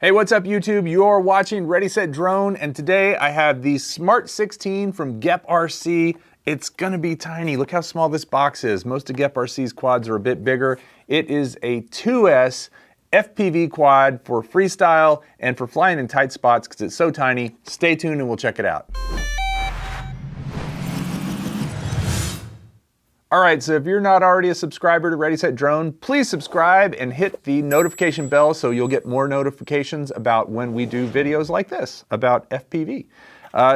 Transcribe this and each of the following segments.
Hey, what's up YouTube? You're watching Ready Set Drone, and today I have the SMART16 from GEPRC. It's gonna be tiny. Look how small this box is. Most of GEPRC's quads are a bit bigger. It is a 2S FPV quad for freestyle and for flying in tight spots because it's so tiny. Stay tuned and we'll check it out. All right, so if you're not already a subscriber to Ready Set Drone, please subscribe and hit the notification bell so you'll get more notifications about when we do videos like this about FPV.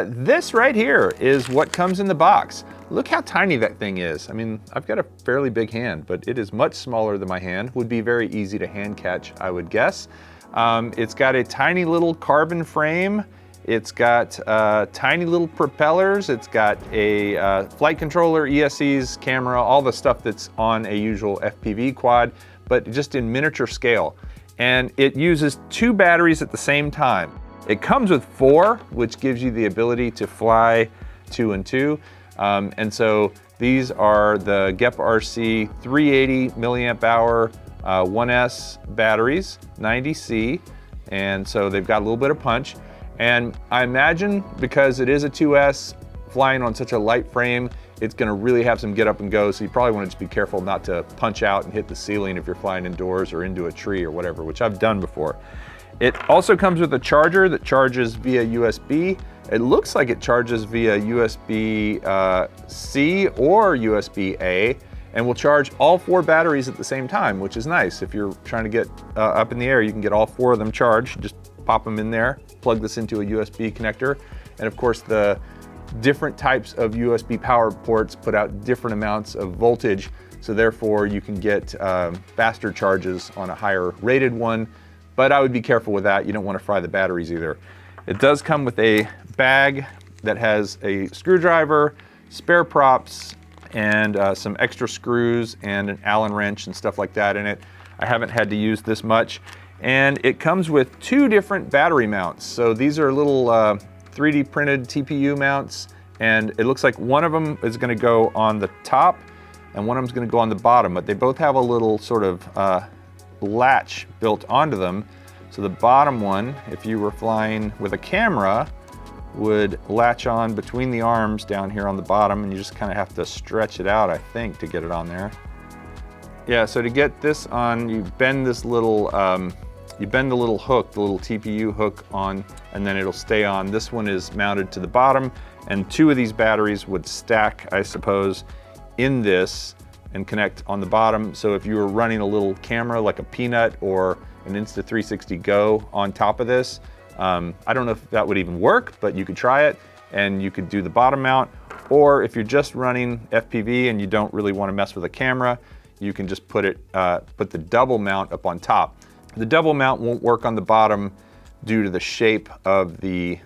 This right here is what comes in the box. Look how tiny that thing is. I mean, I've got a fairly big hand, but it is much smaller than my hand. Would be very easy to hand catch, I would guess. It's got a tiny little carbon frame. It's got tiny little propellers. It's got a flight controller, ESCs, camera, all the stuff that's on a usual FPV quad, but just in miniature scale. And it uses 2 batteries at the same time. It comes with 4, which gives you the ability to fly 2 and 2. And so these are the GEPRC 380 milliamp hour 1S batteries, 90C. And so they've got a little bit of punch. And I imagine because it is a 2S flying on such a light frame, it's gonna really have some get up and go. So you probably wanna just be careful not to punch out and hit the ceiling if you're flying indoors or into a tree or whatever, which I've done before. It also comes with a charger that charges via USB. It looks like it charges via USB-C or USB-A, and will charge all 4 batteries at the same time, which is nice. If you're trying to get up in the air, you can get all 4 of them charged. Just pop them in there, plug this into a USB connector. And of course, the different types of USB power ports put out different amounts of voltage. So therefore you can get faster charges on a higher rated one, but I would be careful with that. You don't want to fry the batteries either. It does come with a bag that has a screwdriver, spare props, and some extra screws and an Allen wrench and stuff like that in it. I haven't had to use this much. And it comes with 2 different battery mounts. So these are little 3D printed TPU mounts, and it looks like one of them is gonna go on the top and one of them is gonna go on the bottom, but they both have a little sort of latch built onto them. So the bottom one, if you were flying with a camera, would latch on between the arms down here on the bottom, and you just kind of have to stretch it out, I think, to get it on there. Yeah, so to get this on, you bend this little, you bend the little hook, the little TPU hook on, and then it'll stay on. This one is mounted to the bottom, and 2 of these batteries would stack, I suppose, in this and connect on the bottom. So if you were running a little camera like a Peanut or an Insta360 Go on top of this, I don't know if that would even work, but you could try it, and you could do the bottom mount. Or if you're just running FPV and you don't really want to mess with a camera, you can just put the double mount up on top. The double mount won't work on the bottom due to the shape of the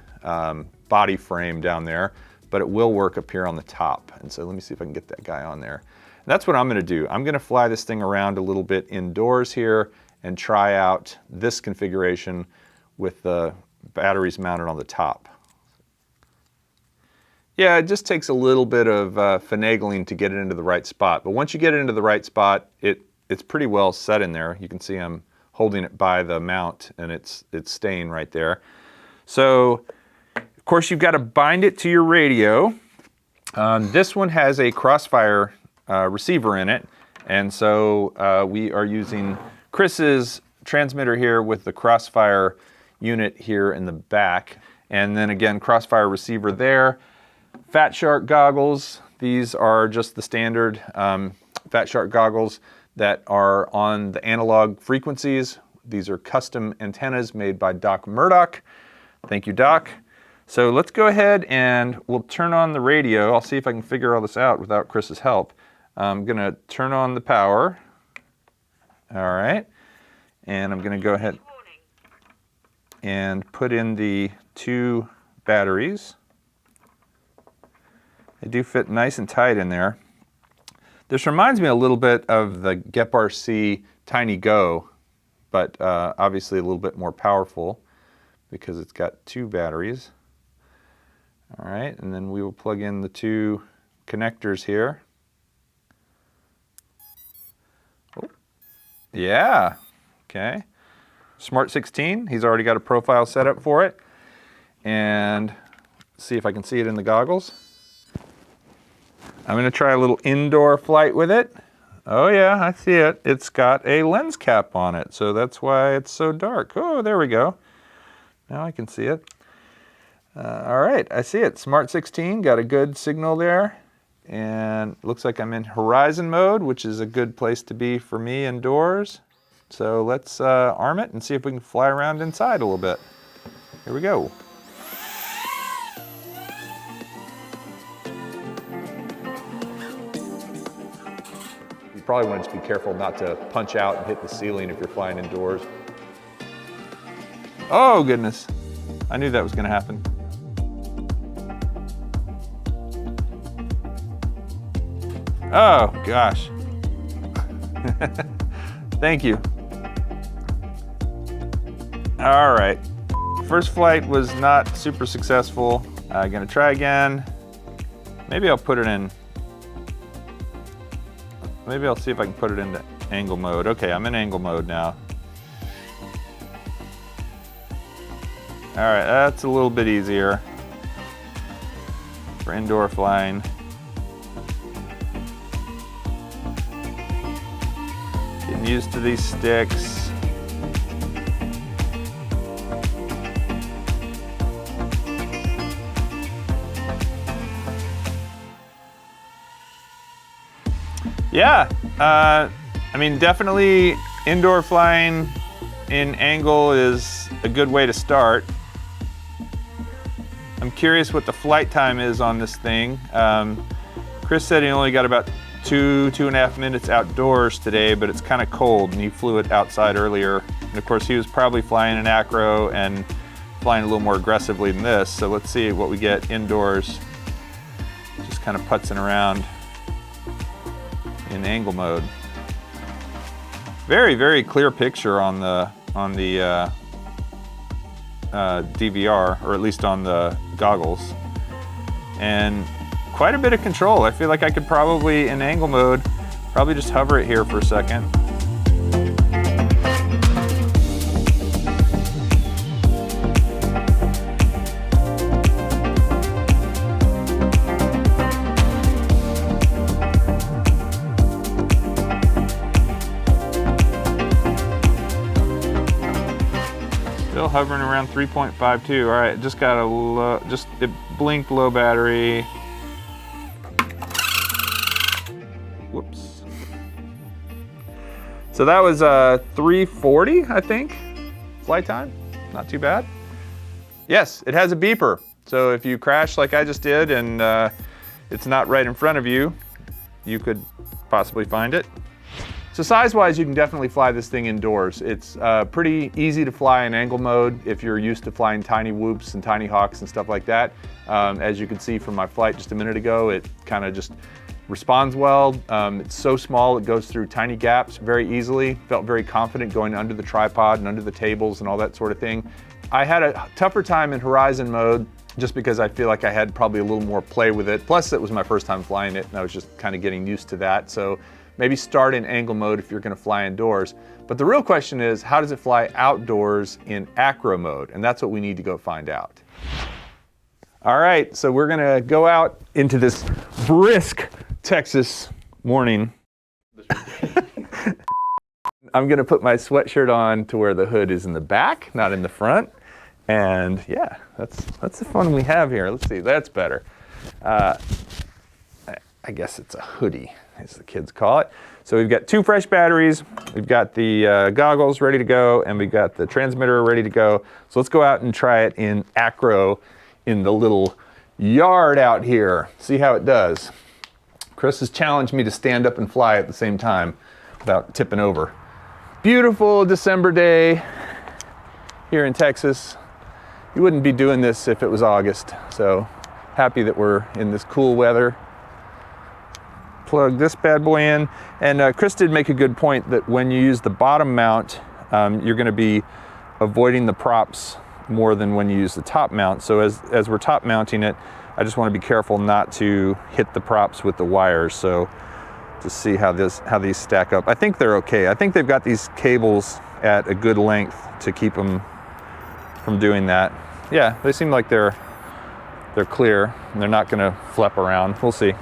body frame down there, but it will work up here on the top. And so let me see if I can get that guy on there. And that's what I'm gonna do. I'm gonna fly this thing around a little bit indoors here and try out this configuration with the batteries mounted on the top. Yeah, it just takes a little bit of finagling to get it into the right spot. But once you get it into the right spot, it's pretty well set in there. You can see I'm holding it by the mount and it's staying right there. So, of course, you've got to bind it to your radio. This one has a Crossfire receiver in it. And so we are using Kris's transmitter here with the Crossfire unit here in the back. And then again, Crossfire receiver there. Fat Shark goggles. These are just the standard Fat Shark goggles that are on the analog frequencies. These are custom antennas made by Doc Murdoch. Thank you, Doc. So let's go ahead and we'll turn on the radio. I'll see if I can figure all this out without Kris's help. I'm gonna turn on the power. All right. And I'm gonna go ahead and put in the 2 batteries. They do fit nice and tight in there. This reminds me a little bit of the GEPRC Tiny Go, but obviously a little bit more powerful because it's got 2 batteries. All right, and then we will plug in the 2 connectors here. Oh. Yeah, okay. SMART16. He's already got a profile set up for it. And see if I can see it in the goggles. I'm gonna try a little indoor flight with it. Oh yeah, I see it. It's got a lens cap on it, so that's why it's so dark. Oh, there we go. Now I can see it. All right, I see it. SMART16, got a good signal there. And looks like I'm in horizon mode, which is a good place to be for me indoors. So let's arm it and see if we can fly around inside a little bit. Here we go. You probably want to just be careful not to punch out and hit the ceiling if you're flying indoors. Oh goodness, I knew that was going to happen. Oh gosh. Thank you. All right, first flight was not super successful. I'm gonna try again. Maybe I'll put it in, maybe I'll see if I can put it into angle mode. Okay, I'm in angle mode now. All right, that's a little bit easier for indoor flying. Getting used to these sticks. Yeah, I mean, definitely indoor flying in angle is a good way to start. I'm curious what the flight time is on this thing. Kris said he only got about 2.5 minutes outdoors today, but it's kind of cold and he flew it outside earlier. And of course he was probably flying an acro and flying a little more aggressively than this. So let's see what we get indoors. Just kind of putzing around in angle mode. Very, very clear picture on the DVR, or at least on the goggles. And quite a bit of control. I feel like I could probably, in angle mode, probably just hover it here for a second. Still hovering around 3.52. All right, just got a low, it blinked low battery. Whoops. So that was 3:40, I think, flight time. Not too bad. Yes, it has a beeper. So if you crash like I just did and it's not right in front of you, you could possibly find it. So size-wise, you can definitely fly this thing indoors. It's pretty easy to fly in angle mode if you're used to flying tiny whoops and tiny hawks and stuff like that. As you can see from my flight just a minute ago, it kind of just responds well. It's so small, it goes through tiny gaps very easily. Felt very confident going under the tripod and under the tables and all that sort of thing. I had a tougher time in horizon mode just because I feel like I had probably a little more play with it. Plus, it was my first time flying it and I was just kind of getting used to that. So maybe start in angle mode if you're going to fly indoors. But the real question is, how does it fly outdoors in acro mode? And that's what we need to go find out. All right, so we're going to go out into this brisk Texas morning. I'm going to put my sweatshirt on to where the hood is in the back, not in the front. And yeah, that's the fun we have here. Let's see, that's better. I guess it's a hoodie, as the kids call it. So we've got 2 fresh batteries, we've got the goggles ready to go, and we've got the transmitter ready to go. So let's go out and try it in acro in the little yard out here. See how it does. Kris has challenged me to stand up and fly at the same time without tipping over. Beautiful December day here in Texas. You wouldn't be doing this if it was August, so happy that we're in this cool weather. Plug this bad boy in, and Kris did make a good point that when you use the bottom mount, you're going to be avoiding the props more than when you use the top mount. So as we're top mounting it, I just want to be careful not to hit the props with the wires. So just see how these stack up. I think they're okay. I think they've got these cables at a good length to keep them from doing that. Yeah, they seem like they're clear and they're not gonna flap around. We'll see.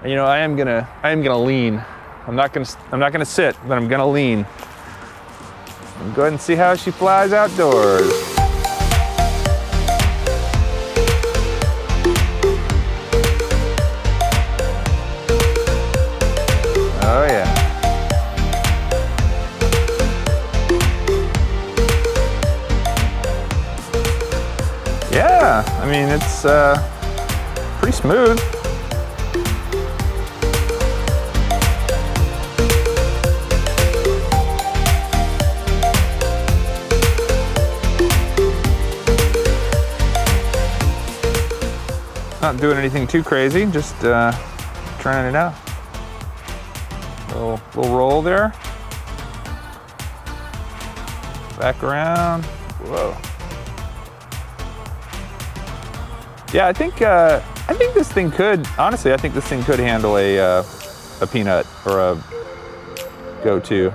And you know, I am gonna lean. I'm not gonna sit, but I'm gonna lean. Go ahead and see how she flies outdoors. Oh yeah. Yeah, I mean, it's pretty smooth. Not doing anything too crazy, just trying it out. Little roll there. Back around. Whoa. Yeah, I think this thing could, honestly, I think this thing could handle a peanut or a go-to.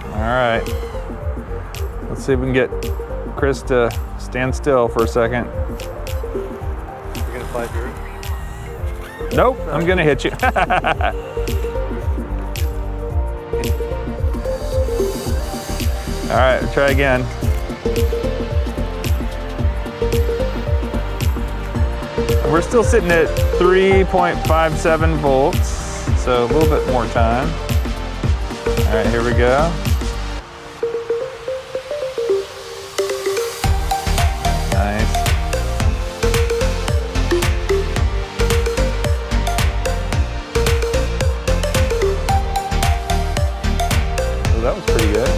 All right, let's see if we can get Kris to stand still for a second. You're gonna fly through? Nope, I'm gonna hit you. All right, try again. We're still sitting at 3.57 volts, so a little bit more time. All right, here we go. Nice. Well, that was pretty good.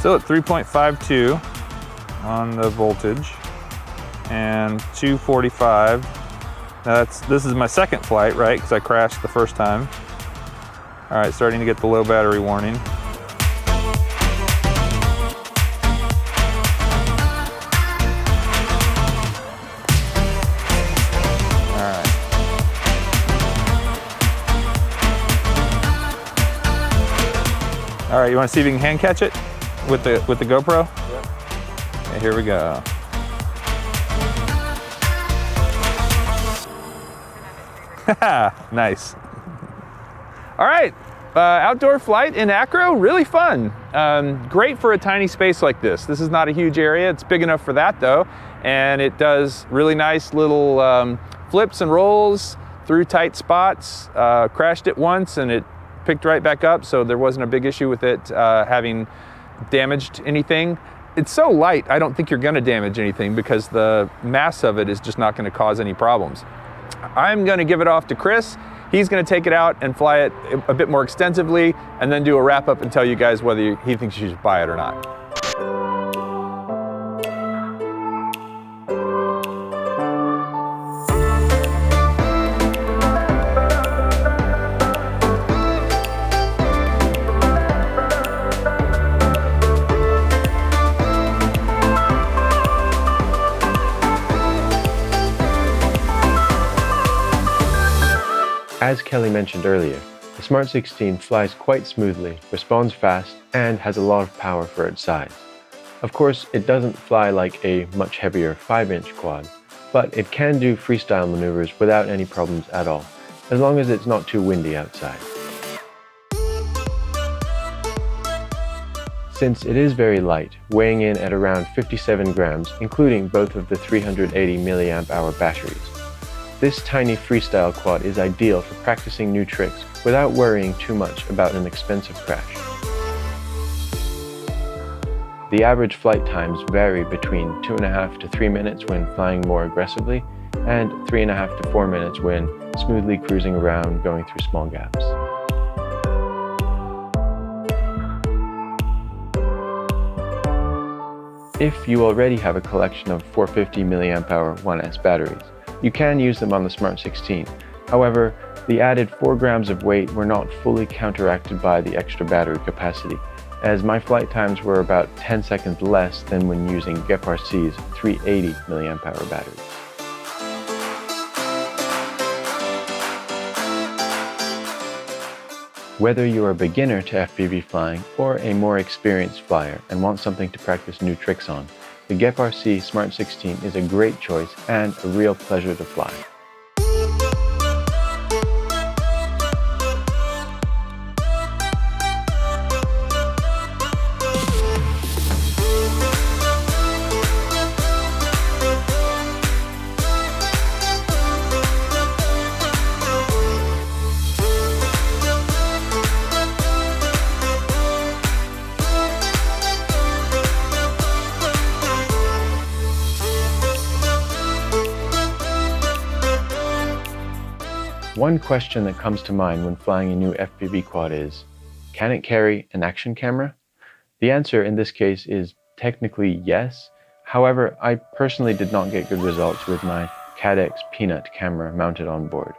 Still at 3.52 on the voltage and 245. Now this is my second flight, right? Because I crashed the first time. All right, starting to get the low battery warning. All right, you want to see if you can hand catch it with the GoPro? Yeah. Okay, here we go. Nice. All right, outdoor flight in acro, really fun. Great for a tiny space like this. This is not a huge area. It's big enough for that though, and it does really nice little flips and rolls through tight spots. Crashed it once and it picked right back up, so there wasn't a big issue with it having damaged anything. It's so light, I don't think you're gonna damage anything because the mass of it is just not gonna cause any problems. I'm gonna give it off to Kris. He's gonna take it out and fly it a bit more extensively and then do a wrap up and tell you guys whether he thinks you should buy it or not. As Kelly mentioned earlier, the SMART16 flies quite smoothly, responds fast, and has a lot of power for its size. Of course, it doesn't fly like a much heavier 5-inch quad, but it can do freestyle maneuvers without any problems at all, as long as it's not too windy outside. since it is very light, weighing in at around 57 grams, including both of the 380 mAh batteries. This tiny freestyle quad is ideal for practicing new tricks without worrying too much about an expensive crash. The average flight times vary between 2.5 to 3 minutes when flying more aggressively, and 3.5 to 4 minutes when smoothly cruising around going through small gaps. If you already have a collection of 450 mAh 1S batteries, you can use them on the Smart16. However, the added 4 grams of weight were not fully counteracted by the extra battery capacity, as my flight times were about 10 seconds less than when using GEPRC's 380 mAh batteries. Whether you're a beginner to FPV flying or a more experienced flyer and want something to practice new tricks on, the GEPRC Smart16 is a great choice and a real pleasure to fly. One question that comes to mind when flying a new FPV quad is, can it carry an action camera? The answer in this case is technically yes. However, I personally did not get good results with my Cadex Peanut camera mounted on board.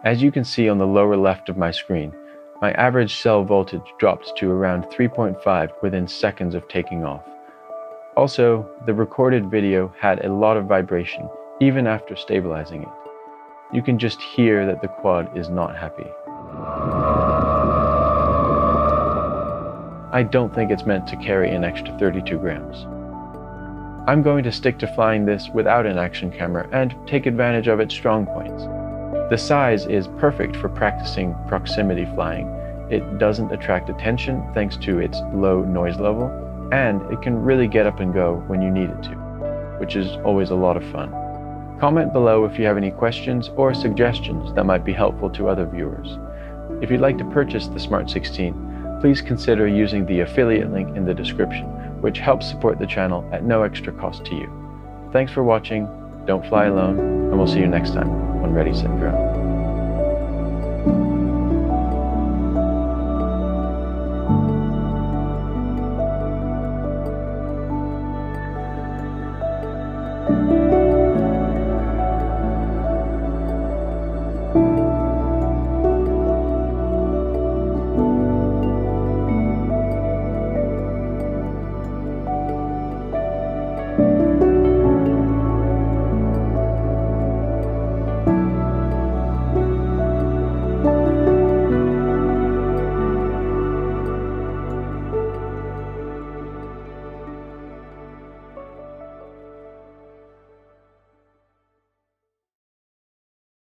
As you can see on the lower left of my screen, my average cell voltage dropped to around 3.5 within seconds of taking off. Also, the recorded video had a lot of vibration, even after stabilizing it. You can just hear that the quad is not happy. I don't think it's meant to carry an extra 32 grams. I'm going to stick to flying this without an action camera and take advantage of its strong points. The size is perfect for practicing proximity flying. It doesn't attract attention thanks to its low noise level, and it can really get up and go when you need it to, which is always a lot of fun. Comment below if you have any questions or suggestions that might be helpful to other viewers. If you'd like to purchase the Smart16, please consider using the affiliate link in the description, which helps support the channel at no extra cost to you. Thanks for watching, don't fly alone, and we'll see you next time on Ready, Set, Drone.